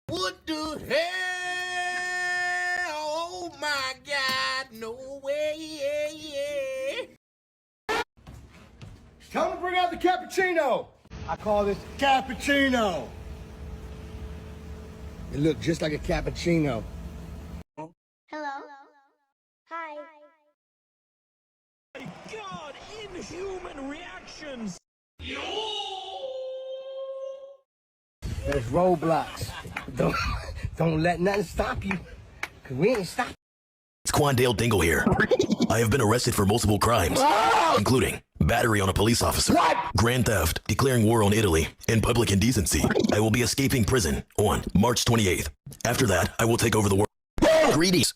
What the hell? Oh my God, no way. Tell them to bring out the cappuccino. I call this cappuccino. It looked just like a cappuccino. Hello? Hi. My God, inhuman reactions! There's roadblocks. Don't let nothing stop you. Cause we ain't stopping. It's Quandale Dingle here. I have been arrested for multiple crimes, including battery on a police officer, grand theft, declaring war on Italy, and public indecency. I will be escaping prison on March 28th. After that, I will take over the world. Greetings.